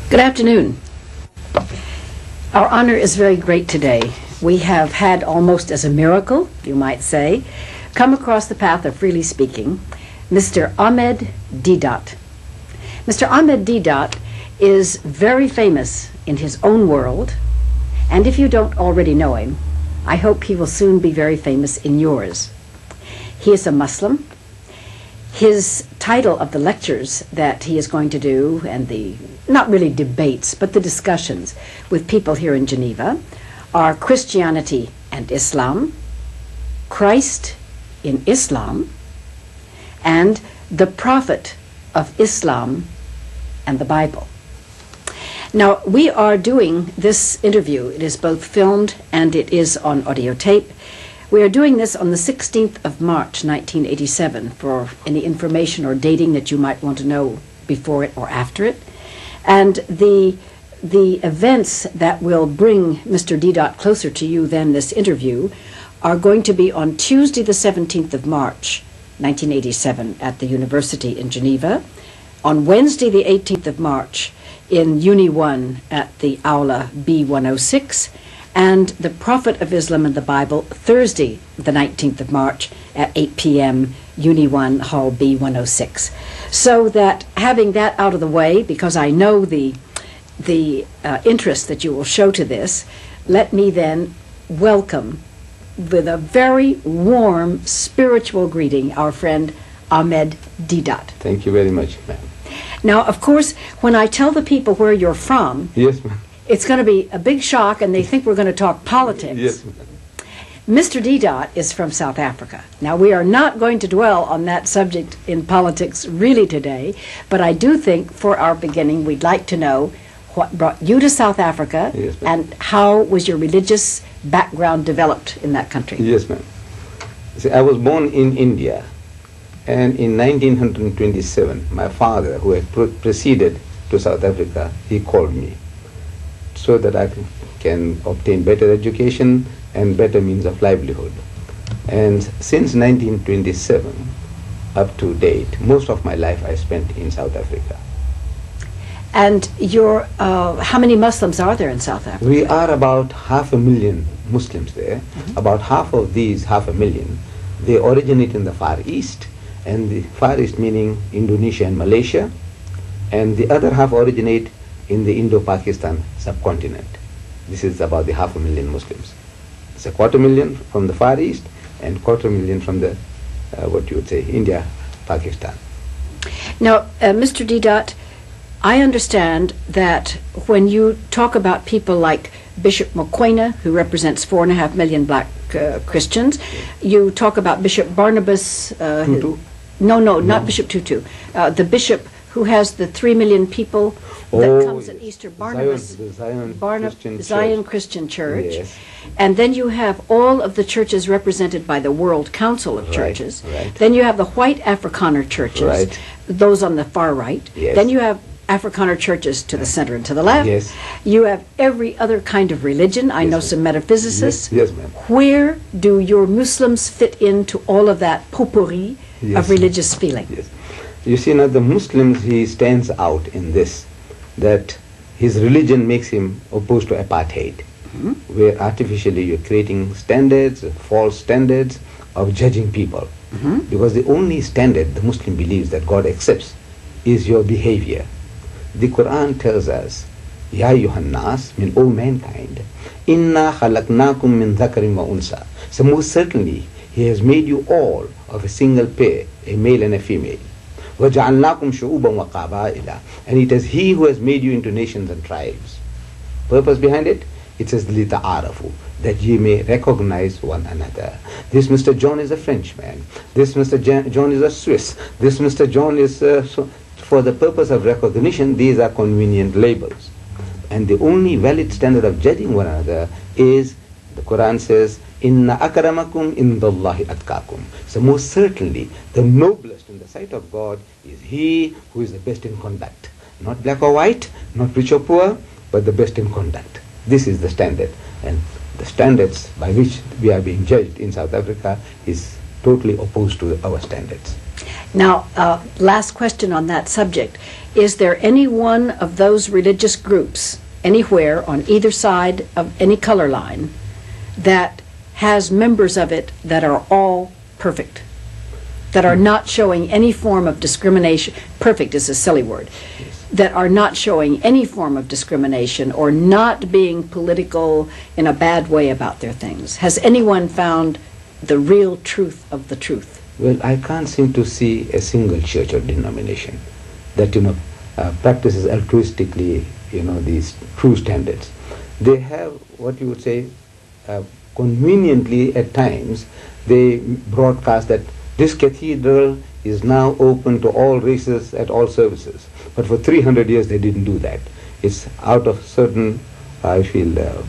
Good afternoon. Our honor is very great today. We have had, almost as a miracle, you might say, come across the path of freely speaking, Mr. Ahmed Deedat. Mr. Ahmed Deedat is very famous in his own world, and if you don't already know him, I hope he will soon be very famous in yours. He is a Muslim. His title of the lectures that he is going to do, and the, not really debates, but the discussions with people here in Geneva, are Christianity and Islam, Christ in Islam, and the Prophet of Islam and the Bible. Now, we are doing this interview. It is both filmed and it is on audio tape. We are doing this on the 16th of March, 1987, for any information or dating that you might want to know before it or after it. And the events that will bring Mr. Deedat closer to you than this interview are going to be on Tuesday, the 17th of March, 1987, at the University in Geneva, on Wednesday, the 18th of March, in Uni 1 at the Aula B106, and the Prophet of Islam and the Bible, Thursday, the 19th of March, at 8 p.m., Uni 1, Hall B106. So that, having that out of the way, because I know the interest that you will show to this, let me then welcome, with a very warm spiritual greeting, our friend Ahmed Deedat. Thank you very much, ma'am. Now, of course, when I tell the people where you're from, yes, ma'am, it's going to be a big shock, and they think we're going to talk politics. Yes, ma'am. Mr. Deedat is from South Africa. Now, we are not going to dwell on that subject in politics really today, but I do think for our beginning we'd like to know what brought you to South Africa, yes, and how was your religious background developed in that country? Yes, ma'am. See, I was born in India, and in 1927, my father, who had proceeded to South Africa, he called me so that I can obtain better education and better means of livelihood. And since 1927 up to date, most of my life I spent in South Africa. And how many Muslims are there in South Africa? We are about 500,000 Muslims there. Mm-hmm. About half of these 500,000, they originate in the Far East, and the Far East meaning Indonesia and Malaysia, and the other half originate in the Indo-Pakistan subcontinent. This is about the 500,000 Muslims. It's 250,000 from the Far East and 250,000 from the, what you would say, India, Pakistan. Now, Mr. Deedat, I understand that when you talk about people like Bishop Mokoena, who represents 4.5 million black Christians, you talk about Bishop Barnabas... Tutu? No, not Bishop Tutu. The bishop who has the 3 million people that comes at Easter, Barnabas, Zion Christian Church. Yes. And then you have all of the churches represented by the World Council of Churches. Right. Then you have the white Afrikaner churches, right, those on the far right. Yes. Then you have Afrikaner churches to the center and to the left. Yes. You have every other kind of religion. I know some metaphysicists. Yes, ma'am. Where do your Muslims fit into all of that potpourri of religious feeling? Yes. You see, now the Muslims, he stands out in this, that his religion makes him opposed to apartheid, where artificially you're creating standards, false standards of judging people. Because the only standard the Muslim believes that God accepts is your behavior. The Quran tells us, Ya ayyuhan nas, min all mankind, inna khalaqnakum min dhakarin wa unsa. So most certainly, He has made you all of a single pair, a male and a female. وَجَعَلْنَاكُمْ شُعُوبًا وَقَبَائِلًا. And it is He who has made you into nations and tribes. Purpose behind it? It says لِتَعَارَفُوا, that ye may recognize one another. This Mr. John is a Frenchman. This Mr. John is a Swiss. This Mr. John is... for the purpose of recognition, these are convenient labels. And the only valid standard of judging one another is, the Quran says, Inna akramakum indallahi atqakum. So most certainly, the noblest in the sight of God is he who is the best in conduct. Not black or white, not rich or poor, but the best in conduct. This is the standard. And the standards by which we are being judged in South Africa is totally opposed to our standards. Now, last question on that subject. Is there any one of those religious groups anywhere on either side of any color line that has members of it that are all perfect, that are not showing any form of discrimination? Perfect is a silly word. That are not showing any form of discrimination or not being political in a bad way about their things. Has anyone found the real truth of the truth? Well, I can't seem to see a single church or denomination that, practices altruistically, these true standards. They have what you would say, conveniently at times, they broadcast that this cathedral is now open to all races at all services. But for 300 years they didn't do that. It's out of certain, I feel,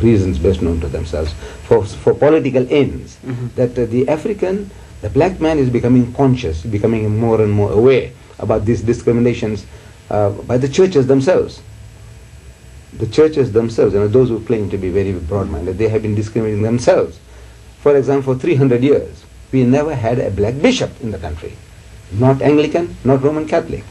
reasons best known to themselves, for political ends, that the black man is becoming conscious, becoming more and more aware about these discriminations by the churches themselves. The churches themselves, those who claim to be very broad-minded, they have been discriminating themselves. For example, for 300 years, we never had a black bishop in the country. Not Anglican, not Roman Catholic.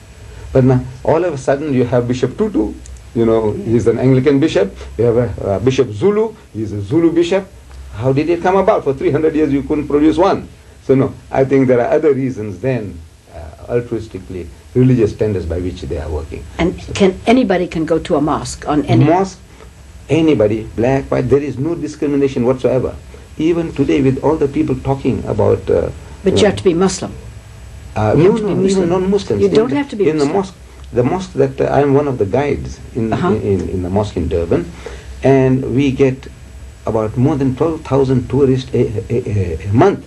But now, all of a sudden, you have Bishop Tutu, he's an Anglican bishop. You have a Bishop Zulu, he's a Zulu bishop. How did it come about? For 300 years, you couldn't produce one. So no, I think there are other reasons than altruistically religious standards by which they are working. And anybody can go to a mosque on any... Mosque, anybody, black, white, there is no discrimination whatsoever. Even today, with all the people talking about... but you have to be Muslim. Even non-Muslims. You don't have to be Muslim. The mosque that I am one of the guides in the mosque in Durban, and we get about more than 12,000 tourists a month,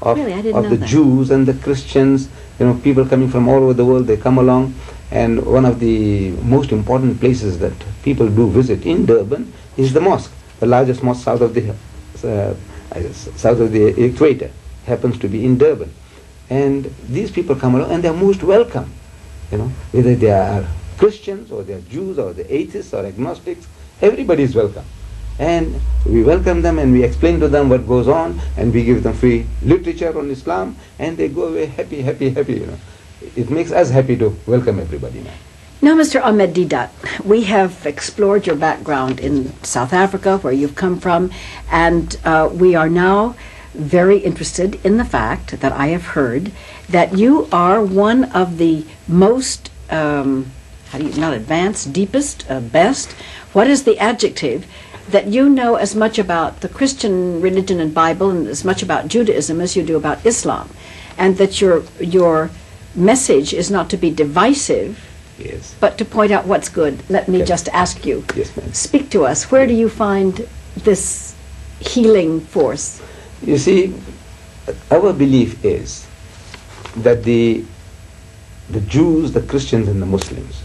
of the Jews and the Christians, people coming from all over the world. They come along, and one of the most important places that people do visit in Durban is the mosque, the largest mosque south of the equator, happens to be in Durban. And these people come along and they are most welcome, whether they are Christians or they are Jews or the atheists or agnostics, everybody is welcome. And we welcome them and we explain to them what goes on, and we give them free literature on Islam, and they go away happy, happy, happy. It makes us happy to welcome everybody now. Now, Mr. Ahmed Deedat, we have explored your background in South Africa, where you've come from, and we are now very interested in the fact that I have heard that you are one of the most, not advanced, deepest, best, what is the adjective, that you know as much about the Christian religion and Bible and as much about Judaism as you do about Islam, and that your message is not to be divisive, yes, but to point out what's good. Let me just ask you, yes, ma'am. Speak to us. Where do you find this healing force? You see, our belief is that the Jews, the Christians, and the Muslims,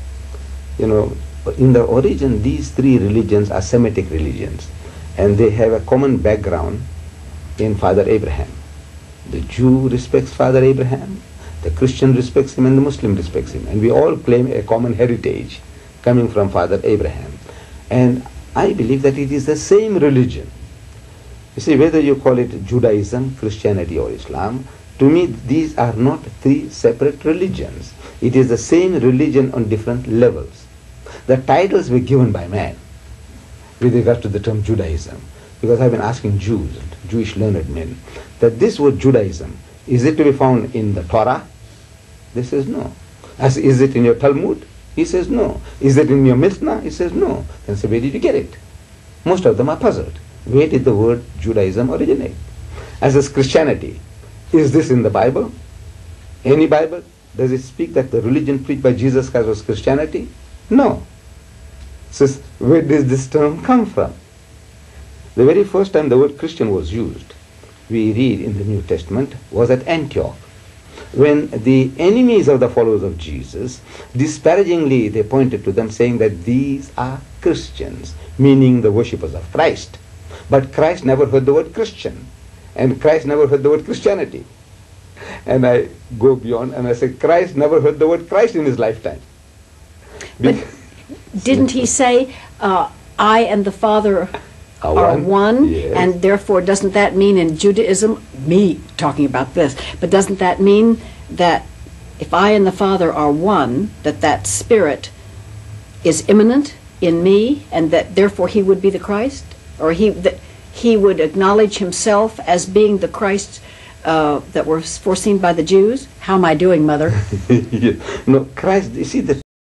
in their origin, these three religions are Semitic religions, and they have a common background in Father Abraham. The Jew respects Father Abraham, the Christian respects him, and the Muslim respects him, and we all claim a common heritage coming from Father Abraham. And I believe that it is the same religion. You see, whether you call it Judaism, Christianity, or Islam, to me these are not three separate religions. It is the same religion on different levels. The titles were given by man with regard to the term Judaism, because I've been asking Jews, Jewish learned men, that this word Judaism, is it to be found in the Torah? They says no. Is it in your Talmud? He says no. Is it in your Mishnah? He says no. Then say, where did you get it? Most of them are puzzled. Where did the word Judaism originate? As is Christianity, is this in the Bible? Any Bible? Does it speak that the religion preached by Jesus Christ was Christianity? No. So where does this term come from? The very first time the word Christian was used, we read in the New Testament, was at Antioch, when the enemies of the followers of Jesus, disparagingly they pointed to them, saying that these are Christians, meaning the worshippers of Christ. But Christ never heard the word Christian, and Christ never heard the word Christianity. And I go beyond and I say, Christ never heard the word Christ in his lifetime. But didn't he say, I and the Father are one, yes. and therefore doesn't that mean in Judaism, me talking about this, but doesn't that mean that if I and the Father are one, that that Spirit is immanent in me, and that therefore he would be the Christ? Or that he would acknowledge himself as being the Christ that was foreseen by the Jews? How am I doing, Mother? No, Christ, you see, the